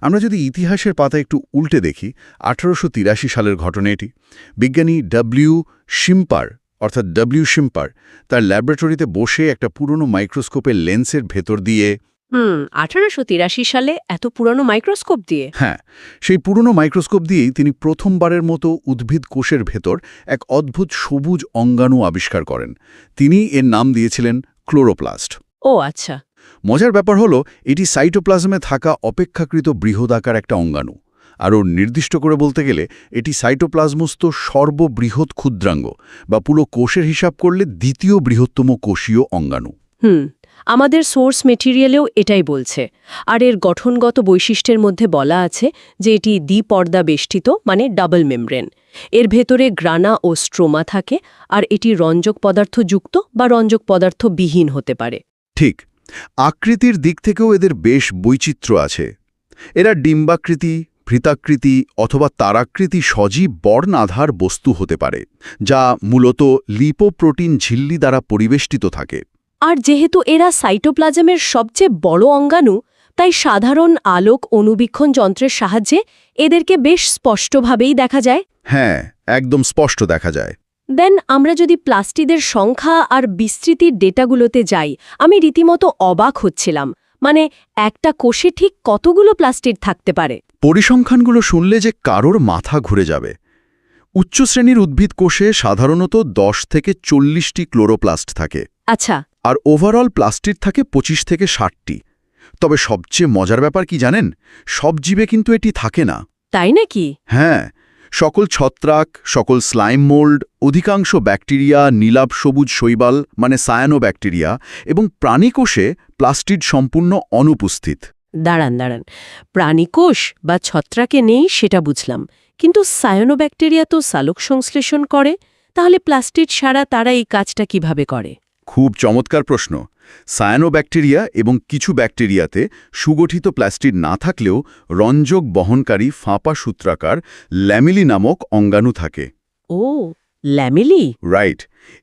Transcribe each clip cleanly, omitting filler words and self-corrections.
আমরা যদি ইতিহাসের পাতা একটু উল্টে দেখি 1883 সালের ঘটনা এটি। বিজ্ঞানী শিম্পার তার ল্যাবরেটরিতে বসে একটা পুরনো মাইক্রোস্কোপের লেন্সের ভেতর দিয়ে 1883 সালে এত পুরনো মাইক্রোস্কোপ দিয়ে? হ্যাঁ, সেই পুরনো মাইক্রোস্কোপ দিয়েই তিনি প্রথমবারের মতো উদ্ভিদ কোষের ভেতর এক অদ্ভুত সবুজ অঙ্গাণু আবিষ্কার করেন। তিনি এর নাম দিয়েছিলেন ক্লোরোপ্লাস্ট। ও আচ্ছা। মজার ব্যাপার হলো এটি সাইটোপ্লাজমে থাকা অপেক্ষাকৃত বৃহদাকার একটা অঙ্গাণু। আরও নির্দিষ্ট করে বলতে গেলে এটি সাইটোপ্লাজমস্থ সর্ববৃহৎ ক্ষুদ্রাঙ্গ বা পুরো কোষের হিসাব করলে দ্বিতীয় বৃহত্তম কোষীয় অঙ্গাণু। আমাদের সোর্স মেটেরিয়ালেও এটাই বলছে। আর এর গঠনগত বৈশিষ্ট্যের মধ্যে বলা আছে যে এটি দ্বিপর্দা বেষ্টিত, মানে ডাবল মেমব্রেন। এর ভেতরে গ্রানা ও স্ট্রোমা থাকে, আর এটি রঞ্জক পদার্থযুক্ত বা রঞ্জক পদার্থবিহীন হতে পারে। ঠিক। আকৃতির দিক থেকেও এদের বেশ বৈচিত্র্য আছে। এরা ডিম্বাকৃতি, বৃত্তাকৃতি অথবা তারাকৃতি সজীব বর্ণাধার বস্তু হতে পারে, যা মূলত লিপোপ্রোটিন ঝিল্লি দ্বারা পরিবেষ্টিত থাকে। আর যেহেতু এরা সাইটোপ্লাজমের সবচেয়ে বড় অঙ্গাণু, তাই সাধারণ আলোক অণুবীক্ষণ যন্ত্রের সাহায্যে এদেরকে বেশ স্পষ্টভাবেই দেখা যায়। হ্যাঁ, একদম স্পষ্ট দেখা যায়। দেন আমরা যদি প্লাস্টিডের সংখ্যা আর বিস্তৃতির ডেটাগুলোতে যাই, আমি রীতিমতো অবাক হচ্ছিলাম। মানে একটা কোষে ঠিক কতগুলো প্লাস্টিড থাকতে পারে? পরিসংখ্যানগুলো শুনলে যে কারোর মাথা ঘুরে যাবে। উচ্চ শ্রেণীর উদ্ভিদ কোষে সাধারণত 10 থেকে 40টি ক্লোরোপ্লাস্ট থাকে। আচ্ছা। আর ওভারঅল প্লাস্টিড থাকে 25 থেকে 60টি। তবে সবচেয়ে মজার ব্যাপার কি জানেন? সব জীবে কিন্তু এটি থাকে না। তাই নাকি? হ্যাঁ, সকল ছত্রাক, সকল স্লাইম মোল্ড, অধিকাংশ ব্যাকটেরিয়া, নীলাভ সবুজ শৈবাল মানে সায়ানোব্যাকটেরিয়া এবং প্রাণীকোষে প্লাস্টিড সম্পূর্ণ অনুপস্থিত। দাঁড়ান, প্রাণীকোষ বা ছত্রাকে নেই সেটা বুঝলাম, কিন্তু সায়ানোব্যাকটেরিয়া তো সালোক সংশ্লেষণ করে, তাহলে প্লাস্টিড ছাড়া তারা এই কাজটা কিভাবে করে? খুব চমৎকার প্রশ্ন। সায়ানোব্যাকটেরিয়া এবং কিছু ব্যাকটেরিয়াতে সুগঠিত প্লাস্টিড না থাকলেও রঞ্জক বহনকারী ফাঁপা সূত্রাকার ল্যামিলি নামক অঙ্গাণু থাকে। ও, ল্যামিলি। রাইট।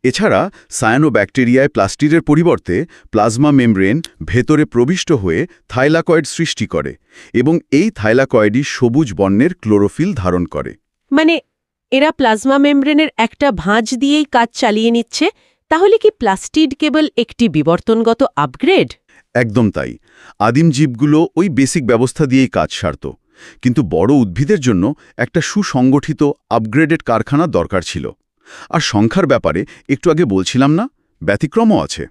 এছাড়া সায়ানোব্যাকটেরিয়ায় প্লাস্টিডের পরিবর্তে প্লাজমা মেমব্রেন ভেতরে প্রবিষ্ট হয়ে থাইলাকয়েড সৃষ্টি করে এবং এই থাইলাকয়েডই সবুজ বর্ণের ক্লোরোফিল ধারণ করে। মানে এরা প্লাজমা মেমব্রেনের একটা ভাঁজ দিয়েই কাজ চালিয়ে নিচ্ছে। তাহলে কি প্লাস্টিড কেবল একটি বিবর্তনগত আপগ্রেড? একদম তাই। আদিম জীবগুলো ওই বেসিক ব্যবস্থা দিয়েই কাজ সারত, কিন্তু বড় উদ্ভিদের জন্য একটা সুসংগঠিত আপগ্রেডেড কারখানা দরকার ছিল। আর সংখ্যার ব্যাপারে একটু আগে বলছিলাম না, ব্যতিক্রমও আছে।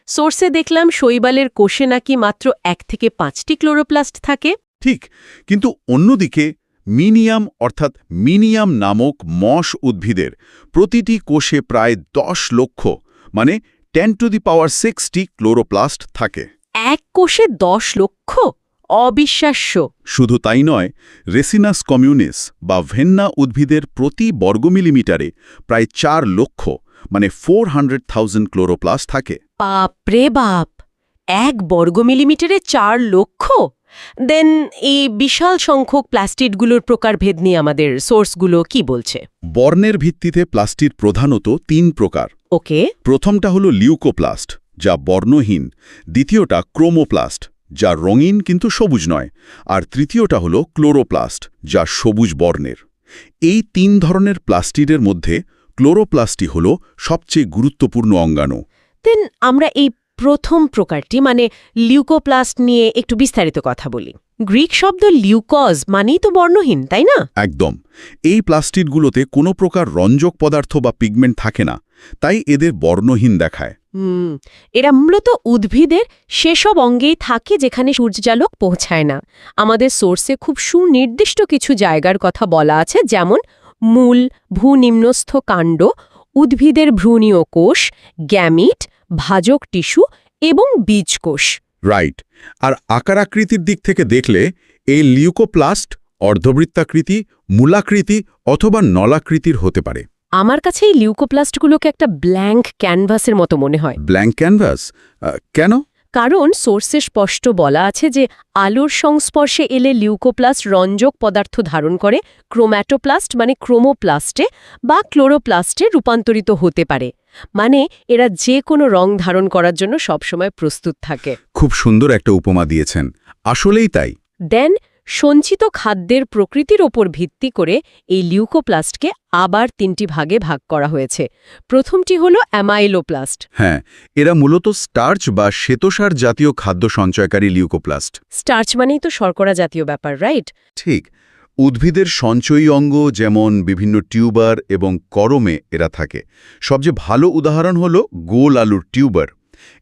সোর্সে দেখলাম শৈবালের কোষে নাকি মাত্র 1 থেকে 5টি ক্লোরোপ্লাস্ট থাকে। ঠিক, কিন্তু অন্যদিকে মিনিয়াম নামক মশ উদ্ভিদের প্রতিটি কোষে প্রায় 10 লক্ষ মানে 10⁶টি ক্লোরোপ্লাস্ট থাকে। এক কোষে 10 লক্ষ? অবিশ্বাস্য। শুধু তাই নয়, রেসিনাস কমিউনিস বা ভেন্না উদ্ভিদের প্রতি বর্গমিলিমিটারে প্রায় 4 লক্ষ মানে 400,000 ক্লোরোপ্লাস্ট থাকে। বাপরে বাপ! 1 বর্গমিলিমিটারে 4 লক্ষ? দেন এই বিশাল সংখ্যক প্লাস্টিডগুলোর প্রকারভেদ নিয়ে আমাদের সোর্সগুলো কি বলছে? বর্ণের ভিত্তিতে প্লাস্টিড প্রধানত 3 প্রকার। ওকে। প্রথমটা হলো লিউকোপ্লাস্ট, যা বর্ণহীন। দ্বিতীয়টা ক্রোমোপ্লাস্ট, যা রঙিন কিন্তু সবুজ নয়। আর তৃতীয়টা হলো ক্লোরোপ্লাস্ট, যা সবুজ বর্ণের। এই 3 ধরনের প্লাস্টিডের মধ্যে ক্লোরোপ্লাস্টই হল সবচেয়ে গুরুত্বপূর্ণ অঙ্গাণু। দেন আমরা এই প্রথম প্রকারটি মানে লিউকোপ্লাস্ট নিয়ে একটু বিস্তারিত কথা বলি। গ্রিক শব্দ লিউকজ মানেই তো বর্ণহীন, তাই না? একদম। এই প্লাস্টিডগুলোতে কোনো প্রকার রঞ্জক পদার্থ বা পিগমেন্ট থাকে না, তাই এদের বর্ণহীন দেখায়। এরা মূলত উদ্ভিদের সেসব অঙ্গেই থাকে যেখানে সূর্যালোক পৌঁছায় না। আমাদের সোর্সে খুব সুনির্দিষ্ট কিছু জায়গার কথা বলা আছে, যেমন মূল, ভূনিম্নস্থ কাণ্ড, উদ্ভিদের ভ্রূণীয় কোষ, গ্যামিট, ভাজক টিস্যু এবং বীজকোষ। রাইট। আর আকার আকৃতির দিক থেকে দেখলে এই লিউকোপ্লাস্ট অর্ধবৃত্তাকৃতি, মূলাকৃতি অথবা নলাকৃতির হতে পারে। আমার কাছে এই লিউকোপ্লাস্টগুলোকে একটা ব্ল্যাঙ্ক ক্যানভাসের মতো মনে হয়। Blank canvas? কেন? কারণ সোর্সে স্পষ্ট বলা আছে যে আলোর সংস্পর্শে এলে লিউকোপ্লাস্ট রঞ্জক পদার্থ ধারণ করে ক্রোম্যাটোপ্লাস্ট মানে ক্রোমোপ্লাস্টে বা ক্লোরোপ্লাস্টে রূপান্তরিত হতে পারে। মানে এরা যে কোনো রং ধারণ করার জন্য সবসময় প্রস্তুত থাকে। খুব সুন্দর একটা উপমা দিয়েছেন। আসলেই তাই। দেন সঞ্চিত খাদ্যের প্রকৃতির ওপর ভিত্তি করে এই লিউকোপ্লাস্টকে আবার 3টি ভাগে ভাগ করা হয়েছে। প্রথমটি হল অ্যামাইলোপ্লাস্ট। হ্যাঁ, এরা মূলত স্টার্চ বা শ্বেতসার জাতীয় খাদ্য সঞ্চয়কারী লিউকোপ্লাস্ট। স্টার্চ মানেই তো শর্করা জাতীয় ব্যাপার, রাইট? ঠিক। উদ্ভিদের সঞ্চয়ী অঙ্গ যেমন বিভিন্ন টিউবার এবং করমে এরা থাকে। সবচেয়ে ভালো উদাহরণ হল গোল আলুর টিউবার।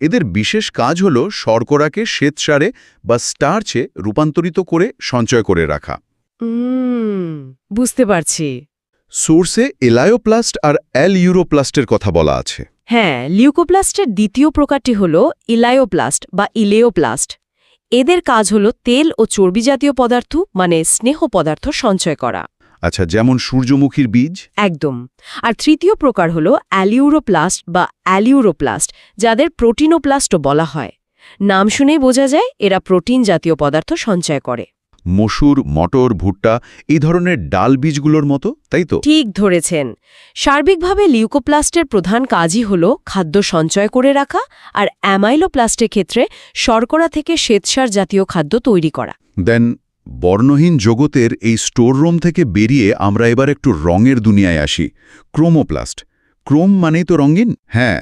এদের বিশেষ কাজ হল শর্করাকে শ্বেতসারে বা স্টার্চে রূপান্তরিত করে সঞ্চয় করে রাখা। বুঝতে পারছি। সোর্সে এলায়োপ্লাস্ট আর ইউরোপ্লাস্টের কথা বলা আছে। হ্যাঁ, লিউকোপ্লাস্টের দ্বিতীয় প্রকারটি হল ইলায়োপ্লাস্ট বা ইলেওপ্লাস্ট। এদের কাজ হল তেল ও চর্বি জাতীয় পদার্থ মানে স্নেহ পদার্থ সঞ্চয় করা। আচ্ছা, যেমন সূর্যমুখীর বীজ? একদম। আর তৃতীয় প্রকার হল অ্যালিউরোপ্লাস্ট বা অ্যালিউরোপ্লাস্ট, যাদের প্রোটিনোপ্লাস্টও বলা হয়। নাম শুনেই বোঝা যায় এরা প্রোটিন জাতীয় পদার্থ সঞ্চয় করে। মসুর, মটর, ভুট্টা এই ধরনের ডাল বীজগুলোর মতো, তাই তো? ঠিক ধরেছেন। সার্বিকভাবে লিউকোপ্লাস্টের প্রধান কাজই হল খাদ্য সঞ্চয় করে রাখা আর অ্যামাইলোপ্লাস্টের ক্ষেত্রে শর্করা থেকে শ্বেতসার জাতীয় খাদ্য তৈরি করা। দেন বর্ণহীন জগতের এই স্টোর রুম থেকে বেরিয়ে আমরা এবার একটু রঙের দুনিয়ায় আসি। ক্রোমোপ্লাস্ট। ক্রোম মানেই তো রঙিন। হ্যাঁ,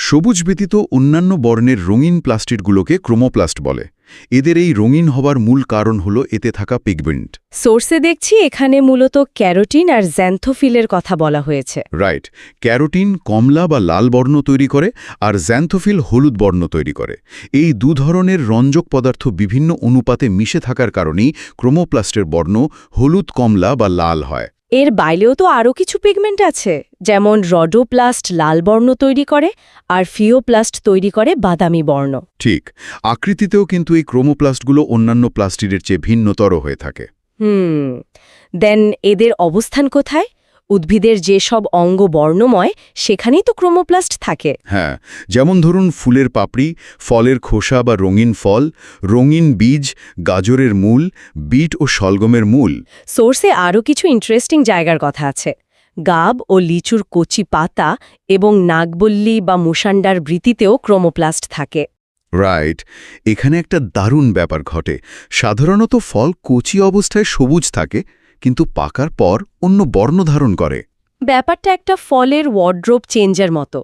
সবুজ ব্যতীত অন্যান্য বর্ণের রঙিন প্লাস্টিডগুলোকে ক্রোমোপ্লাস্ট বলে। এদের এই রঙিন হবার মূল কারণ হল এতে থাকা পিগমেন্ট। সোর্সে দেখছি এখানে মূলত ক্যারোটিন আর জ্যান্থোফিলের কথা বলা হয়েছে। রাইট। ক্যারোটিন কমলা বা লাল বর্ণ তৈরি করে আর জ্যান্থোফিল হলুদ বর্ণ তৈরি করে। এই দু ধরনের রঞ্জক পদার্থ বিভিন্ন অনুপাতে মিশে থাকার কারণেই ক্রোমোপ্লাস্টের বর্ণ হলুদ, কমলা বা লাল হয়। এর বাইরেও তো আরও কিছু পিগমেন্ট আছে, যেমন রডোপ্লাস্ট লাল বর্ণ তৈরি করে আর ফিওপ্লাস্ট তৈরি করে বাদামি বর্ণ। ঠিক। আকৃতিতেও কিন্তু এই ক্রোমোপ্লাস্টগুলো অন্যান্য প্লাস্টিডের চেয়ে ভিন্নতর হয়ে থাকে। দেন এদের অবস্থান কোথায়? উদ্ভিদের যেসব অঙ্গ বর্ণময় সেখানেই তো ক্রোমোপ্লাস্ট থাকে। হ্যাঁ, যেমন ধরুন ফুলের পাপড়ি, ফলের খোসা বা রঙিন ফল, রঙিন বীজ, গাজরের মূল, বিট ও শলগমের মূল। সোর্সে আরও কিছু ইন্টারেস্টিং জায়গার কথা আছে। গাব ও লিচুর কচি পাতা এবং নাগবল্লী বা মুসান্ডার বৃতিতেও ক্রোমোপ্লাস্ট থাকে। রাইট। এখানে একটা দারুণ ব্যাপার ঘটে। সাধারণত ফল কচি অবস্থায় সবুজ থাকে, কিন্তু পাকার পর অন্য বর্ণ ধারণ করে। ব্যাপারটা একটা ফলের ওয়ার্ড্রোব চেঞ্জের মতো।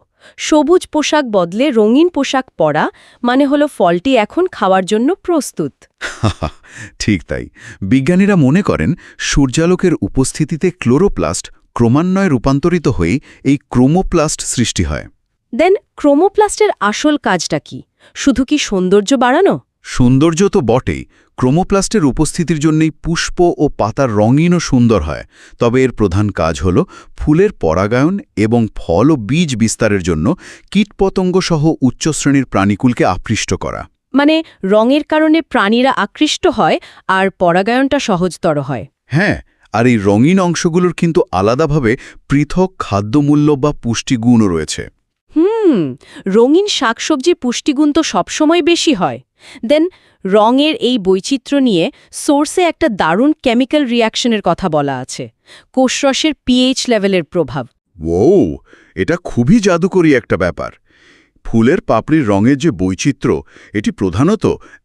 সবুজ পোশাক বদলে রঙিন পোশাক পরা মানে হলো ফলটি এখন খাওয়ার জন্য প্রস্তুত। ঠিক তাই। বিজ্ঞানীরা মনে করেন সূর্যালোকের উপস্থিতিতে ক্লোরোপ্লাস্ট ক্রমান্বয়ে রূপান্তরিত হয়ে এই ক্রোমোপ্লাস্ট সৃষ্টি হয়। দেন ক্রোমোপ্লাস্টের আসল কাজটা কি? শুধু কি সৌন্দর্য বাড়ানো? সৌন্দর্য তো বটেই। ক্রোমোপ্লাস্টের উপস্থিতির জন্যই পুষ্প ও পাতার রঙিন ও সুন্দর হয়। তবে এর প্রধান কাজ হল ফুলের পরাগায়ন এবং ফল ও বীজ বিস্তারের জন্য কীটপতঙ্গ সহ উচ্চশ্রেণীর প্রাণীকুলকে আকৃষ্ট করা। মানে রঙের কারণে প্রাণীরা আকৃষ্ট হয় আর পরাগায়নটা সহজতর হয়। হ্যাঁ, আর এই রঙিন অংশগুলোর কিন্তু আলাদাভাবে পৃথক খাদ্যমূল্য বা পুষ্টিগুণও রয়েছে। রঙিন শাকসবজির পুষ্টিগুণ তো সবসময় বেশি হয়। দেন রঙের এই বৈচিত্র্য নিয়ে সোর্সে একটা দারুণ কেমিক্যাল রিয়াকশনের কথা বলা আছে। কোষরসের পিএইচ লেভেলের প্রভাব। ও, এটা খুবই জাদুকরী একটা ব্যাপার। ফুলের পাপড়ির রঙের যে বৈচিত্র্য, এটি প্রধানত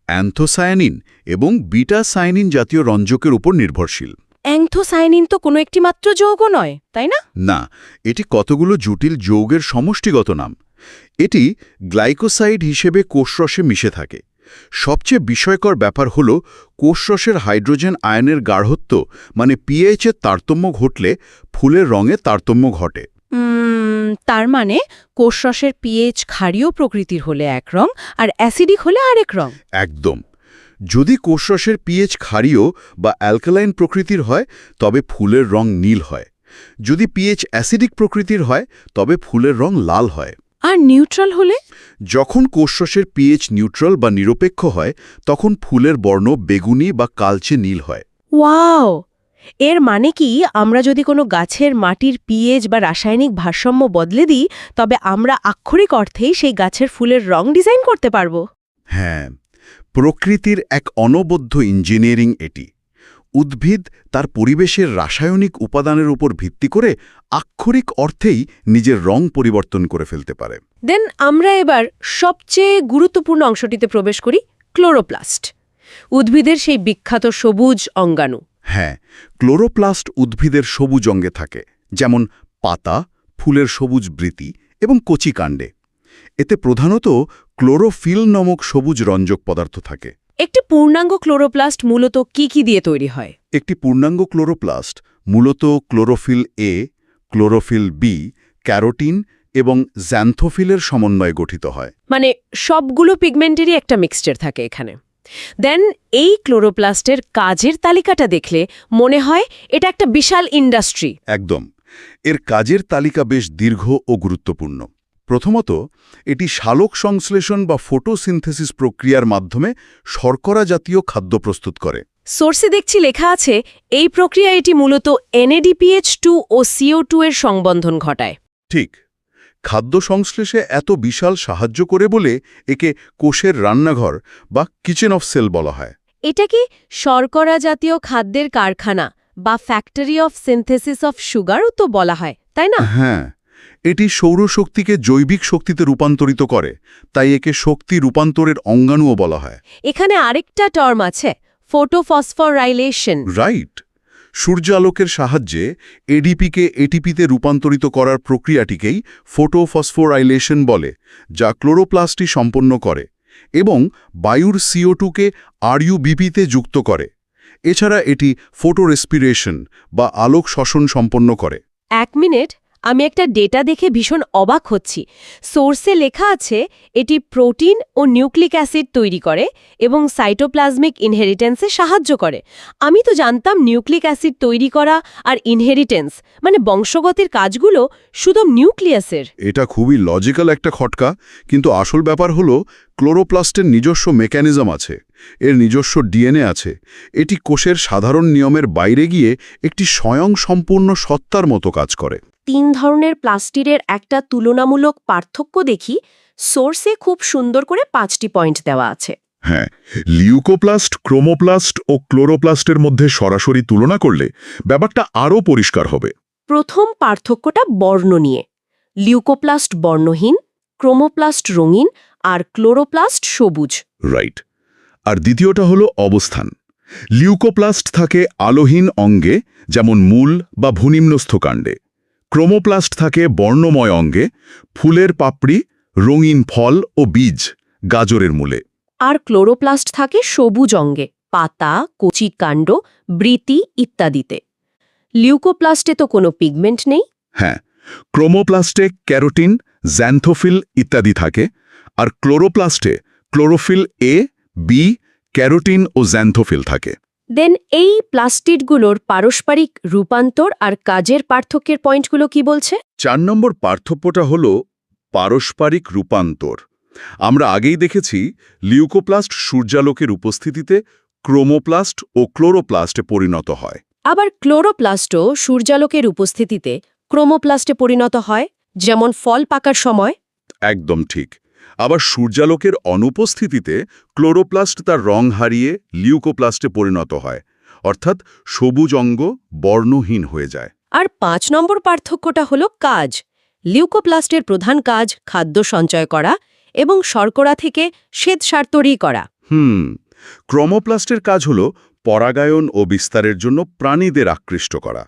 অ্যান্থোসায়ানিন এবং বিটা সায়ানিন জাতীয় রঞ্জকের উপর নির্ভরশীল। অ্যান্থোসায়ানিন তো কোনো একটি মাত্র যৌগ নয়, তাই না? না, এটি কতগুলো জটিল যৌগের সমষ্টিগত নাম। এটি গ্লাইকোসাইড হিসেবে কোষরসে মিশে থাকে। সবচেয়ে বিস্ময়কর ব্যাপার হল কোষরসের হাইড্রোজেন আয়নের গাঢ়ত্ব মানে পিএইচের তারতম্য ঘটলে ফুলের রঙে তারতম্য ঘটে। তার মানে কোষরসের পিএইচ ক্ষারীয় প্রকৃতির হলে এক রং আর অ্যাসিডিক হলে আরেক রং। একদম। যদি কোষরসের পিএইচ ক্ষারীয় বা অ্যালকালাইন প্রকৃতির হয় তবে ফুলের রং নীল হয়। যদি পিএইচ অ্যাসিডিক প্রকৃতির হয় তবে ফুলের রং লাল হয়। আর নিউট্রাল হলে? যখন কোষরসের পিএইচ নিউট্রাল বা নিরপেক্ষ হয় তখন ফুলের বর্ণ বেগুনি বা কালচে নীল হয়। ওয়াও! এর মানে কি আমরা যদি কোনো গাছের মাটির পিএইচ বা রাসায়নিক ভারসাম্য বদলে দিই তবে আমরা আক্ষরিক অর্থেই সেই গাছের ফুলের রং ডিজাইন করতে পারব? হ্যাঁ, প্রকৃতির এক অনবদ্য ইঞ্জিনিয়ারিং এটি। উদ্ভিদ তার পরিবেশের রাসায়নিক উপাদানের উপর ভিত্তি করে আক্ষরিক অর্থেই নিজের রং পরিবর্তন করে ফেলতে পারে। দেন আমরা এবার সবচেয়ে গুরুত্বপূর্ণ অংশটিতে প্রবেশ করি, ক্লোরোপ্লাস্ট। উদ্ভিদের সেই বিখ্যাত সবুজ অঙ্গাণু। হ্যাঁ, ক্লোরোপ্লাস্ট উদ্ভিদের সবুজ অঙ্গে থাকে, যেমন পাতা, ফুলের সবুজ বৃতি এবং কচি কাণ্ডে। এতে প্রধানত ক্লোরোফিল নামক সবুজ রঞ্জক পদার্থ থাকে। একটি পূর্ণাঙ্গ ক্লোরোপ্লাস্ট মূলত কি দিয়ে তৈরি হয়? একটি পূর্ণাঙ্গ ক্লোরোপ্লাস্ট মূলত chlorophyll A, chlorophyll B, carotene এবং জ্যান্থোফিলের সমন্বয়ে গঠিত হয়। মানে সবগুলো পিগমেন্টেরই একটা মিক্সচার থাকে এখানে। দেন এই ক্লোরোপ্লাস্টের কাজের তালিকাটা দেখলে মনে হয় এটা একটা বিশাল ইন্ডাস্ট্রি। একদম। এর কাজের তালিকা বেশ দীর্ঘ ও গুরুত্বপূর্ণ। প্রথমত, এটি সালোক সংশ্লেষণ বা ফটোসিনথেসিস প্রক্রিয়ার মাধ্যমে শর্করা জাতীয় খাদ্য প্রস্তুত করে। সোর্সে দেখছি লেখা আছে এই প্রক্রিয়া এটি মূলত NADPH2 ও CO2 এর সংবন্ধন ঘটায়। ঠিক। খাদ্য সংশ্লেষে এত বিশাল সাহায্য করে বলে একে কোষের রান্নাঘর বা কিচেন অফ সেল বলা হয়। এটা কি শর্করা জাতীয় খাদ্যের কারখানা বা ফ্যাক্টরি অফ সিনথেসিস অফ সুগারও তো বলা হয়, তাই না? হ্যাঁ, এটি সৌরশক্তিকে জৈবিক শক্তিতে রূপান্তরিত করে, তাই একে শক্তি রূপান্তরের অঙ্গাণুও বলা হয়। এখানে আরেকটা টার্ম আছে, ফটোফসফোরাইলেশন। রাইট। সূর্যালোকের সাহায্যে এডিপিকে এটিপিতে রূপান্তরিত করার প্রক্রিয়াটিকেই ফটোফসফোরাইলেশন বলে, যা ক্লোরোপ্লাস্টই সম্পন্ন করে এবং বায়ুর CO2কে RUBPতে যুক্ত করে। এছাড়া এটি ফটোরেসপিরেশন বা আলোক শ্বসন সম্পন্ন করে। এক মিনিট, আমি একটা ডেটা দেখে ভীষণ অবাক হচ্ছি। সোর্সে লেখা আছে এটি প্রোটিন ও নিউক্লিক অ্যাসিড তৈরি করে এবং সাইটোপ্লাজমিক ইনহেরিটেন্সে সাহায্য করে। আমি তো জানতাম নিউক্লিক অ্যাসিড তৈরি করা আর ইনহেরিটেন্স মানে বংশগতির কাজগুলো শুধু নিউক্লিয়াসের। এটা খুবই লজিক্যাল একটা খটকা, কিন্তু আসল ব্যাপার হলো ক্লোরোপ্লাস্টের নিজস্ব মেকানিজম আছে, এর নিজস্ব DNA আছে। এটি কোষের সাধারণ নিয়মের বাইরে গিয়ে একটি স্বয়ংসম্পূর্ণ সত্তার মতো কাজ করে। 3 ধরনের প্লাস্টিডের একটা তুলনামূলক পার্থক্য দেখি। সোর্সে খুব সুন্দর করে 5টি পয়েন্ট দেওয়া আছে। হ্যাঁ, লিউকোপ্লাস্ট, ক্রোমোপ্লাস্ট ও ক্লোরোপ্লাস্টের মধ্যে সরাসরি তুলনা করলে ব্যাপারটা আরও পরিষ্কার হবে। প্রথম পার্থক্যটা বর্ণ নিয়ে। লিউকোপ্লাস্ট বর্ণহীন, ক্রোমোপ্লাস্ট রঙিন আর ক্লোরোপ্লাস্ট সবুজ। রাইট। আর দ্বিতীয়টা হলো অবস্থান। লিউকোপ্লাস্ট থাকে আলোহীন অঙ্গে, যেমন মূল বা ভূনিম্নস্থ কাণ্ডে। ক্রোমোপ্লাস্ট থাকে বর্ণময় অঙ্গে, ফুলের পাপড়ি, রঙিন ফল ও বীজ, গাজরের মূলে। আর ক্লোরোপ্লাস্ট থাকে সবুজ অঙ্গে, পাতা, কচি কাণ্ড, বৃতি ইত্যাদিতে। লিউকোপ্লাস্টে তো কোনো পিগমেন্ট নেই। হ্যাঁ, ক্রোমোপ্লাস্টে ক্যারোটিন, জ্যান্থোফিল ইত্যাদি থাকে, আর ক্লোরোপ্লাস্টে ক্লোরোফিল এ, বি, ক্যারোটিন ও জ্যান্থোফিল থাকে। দেন এই প্লাস্টিডগুলোর পারস্পরিক রূপান্তর আর কাজের পার্থক্যের পয়েন্টগুলো কি বলছে? 4 নম্বর পার্থক্যটা হল পারস্পরিক রূপান্তর। আমরা আগেই দেখেছি লিউকোপ্লাস্ট সূর্যালোকের উপস্থিতিতে ক্রোমোপ্লাস্ট ও ক্লোরোপ্লাস্টে পরিণত হয়। আবার ক্লোরোপ্লাস্টও সূর্যালোকের উপস্থিতিতে ক্রোমোপ্লাস্টে পরিণত হয়, যেমন ফল পাকার সময়। একদম ঠিক। আবার সূর্যালোকের অনুপস্থিতিতে ক্লোরোপ্লাস্ট তার রং হারিয়ে লিউকোপ্লাস্টে পরিণত হয়, অর্থাৎ সবুজ অঙ্গ বর্ণহীন হয়ে যায়। আর 5 নম্বর পার্থক্যটা হলো কাজ। লিউকোপ্লাস্টের প্রধান কাজ খাদ্য সঞ্চয় করা এবং শর্করা থেকে শ্বেতসার তৈরি করা। ক্রোমোপ্লাস্টের কাজ হল পরাগায়ন ও বিস্তারের জন্য প্রাণীদের আকৃষ্ট করা।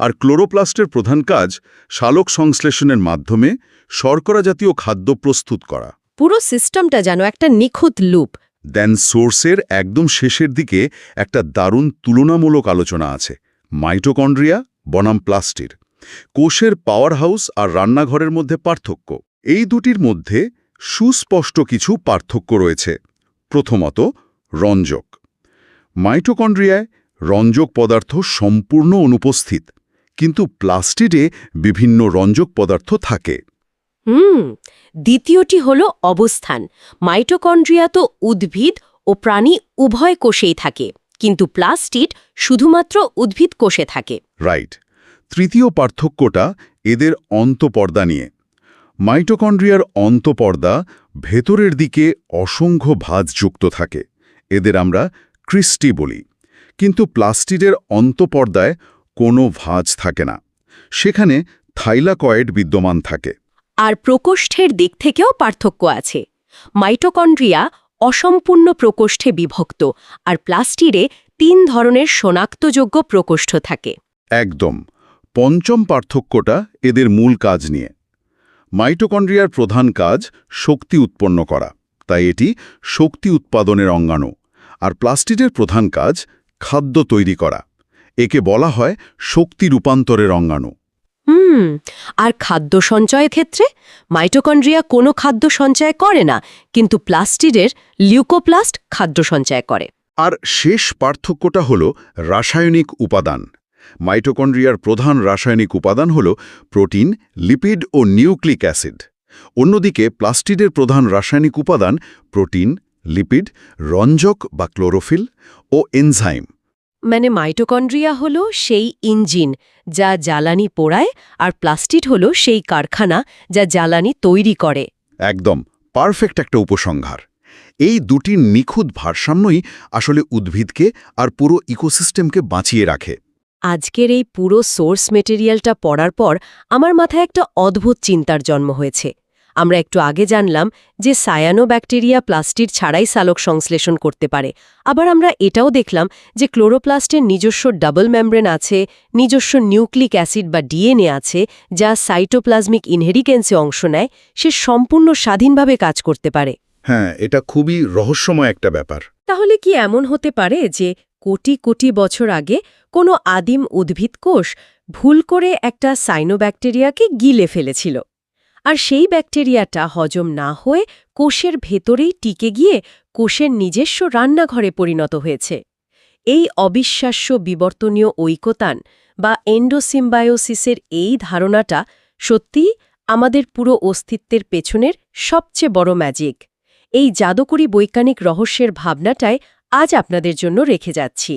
আর ক্লোরোপ্লাস্টের প্রধান কাজ সালোক সংশ্লেষণের মাধ্যমে শর্করা জাতীয় খাদ্য প্রস্তুত করা। পুরো সিস্টেমটা যেন একটা নিখুঁত লুপ। দেন সোর্সের একদম শেষের দিকে একটা দারুণ তুলনামূলক আলোচনা আছে, মাইটোকন্ড্রিয়া বনাম প্লাস্টিড। কোষের পাওয়ার হাউস আর রান্নাঘরের মধ্যে পার্থক্য। এই দুটির মধ্যে সুস্পষ্ট কিছু পার্থক্য রয়েছে। প্রথমত, রঞ্জক। মাইটোকন্ড্রিয়ায় রঞ্জক পদার্থ সম্পূর্ণ অনুপস্থিত, কিন্তু প্লাস্টিডে বিভিন্ন রঞ্জক পদার্থ থাকে। দ্বিতীয়টি হলো অবস্থান। মাইটোকন্ড্রিয়া তো উদ্ভিদ ও প্রাণী উভয় কোষেই থাকে, কিন্তু প্লাস্টিড শুধুমাত্র উদ্ভিদ কোষে থাকে। রাইট। তৃতীয় পার্থক্যটা এদের অন্তঃপর্দা নিয়ে। মাইটোকন্ড্রিয়ার অন্তঃপর্দা ভেতরের দিকে অসংখ্য ভাঁজযুক্ত থাকে, এদের আমরা ক্রিস্টি বলি। কিন্তু প্লাস্টিডের অন্তঃপর্দায় কোনো ভাঁজ থাকে না, সেখানে থাইলাকয়েড বিদ্যমান থাকে। আর প্রকোষ্ঠের দিক থেকেও পার্থক্য আছে। মাইটোকন্ড্রিয়া অসম্পূর্ণ প্রকোষ্ঠে বিভক্ত আর প্লাস্টিডে 3 ধরনের শনাক্তযোগ্য প্রকোষ্ঠ থাকে। একদম। পঞ্চম পার্থক্যটা এদের মূল কাজ নিয়ে। মাইটোকন্ড্রিয়ার প্রধান কাজ শক্তি উৎপন্ন করা, তাই এটি শক্তি উৎপাদনের অঙ্গাণু। আর প্লাস্টিডের প্রধান কাজ খাদ্য তৈরি করা, একে বলা হয় শক্তি রূপান্তরের অঙ্গাণু। আর খাদ্য সঞ্চয়ের ক্ষেত্রে মাইটোকন্ড্রিয়া কোনো খাদ্য সঞ্চয় করে না, কিন্তু প্লাস্টিডের লিউকোপ্লাস্ট খাদ্য সঞ্চয় করে। আর শেষ পার্থক্যটা হল রাসায়নিক উপাদান। মাইটোকন্ড্রিয়ার প্রধান রাসায়নিক উপাদান হল প্রোটিন, লিপিড ও নিউক্লিক অ্যাসিড। অন্যদিকে প্লাস্টিডের প্রধান রাসায়নিক উপাদান প্রোটিন, লিপিড, রঞ্জক বা ক্লোরোফিল ও এনজাইম। মানে মাইটোকন্ড্রিয়া হলো সেই ইঞ্জিন যা জ্বালানি পোড়ায়, আর প্লাস্টিড হলো সেই কারখানা যা জ্বালানি তৈরি করে। একদম পারফেক্ট একটা উপসংহার। এই দুটির নিখুঁত ভারসাম্যই আসলে উদ্ভিদকে আর পুরো ইকোসিস্টেমকে বাঁচিয়ে রাখে। আজকের এই পুরো সোর্স মেটেরিয়ালটা পড়ার পর আমার মাথায় একটা অদ্ভুত চিন্তার জন্ম হয়েছে। আমরা একটু আগে জানলাম যে সায়ানোব্যাকটেরিয়া প্লাস্টিড ছাড়াই সালোক সংশ্লেষণ করতে পারে। আবার আমরা এটাও দেখলাম যে ক্লোরোপ্লাস্টের নিজস্ব ডাবল মেমব্রেন আছে, নিজস্ব নিউক্লিক অ্যাসিড বা ডিএনএ আছে, যা সাইটোপ্লাজমিক ইনহেরিটেন্সে অংশ নেয়। সে সম্পূর্ণ স্বাধীনভাবে কাজ করতে পারে। হ্যাঁ, এটা খুবই রহস্যময় একটা ব্যাপার। তাহলে কি এমন হতে পারে যে কোটি কোটি বছর আগে কোনো আদিম উদ্ভিদ কোষ ভুল করে একটা সাইনোব্যাকটেরিয়াকে গিলে ফেলেছিল, আর সেই ব্যাকটেরিয়াটা হজম না হয়ে কোষের ভেতরেই টিকে গিয়ে কোষের নিজস্ব রান্নাঘরে পরিণত হয়েছে? এই অবিশ্বাস্য বিবর্তনীয় ঐকতান বা এন্ডোসিম্বায়োসিসের এই ধারণাটা সত্যিই আমাদের পুরো অস্তিত্বের পেছনের সবচেয়ে বড় ম্যাজিক। এই জাদুকরী বৈজ্ঞানিক রহস্যের ভাবনাটাই আজ আপনাদের জন্য রেখে যাচ্ছি।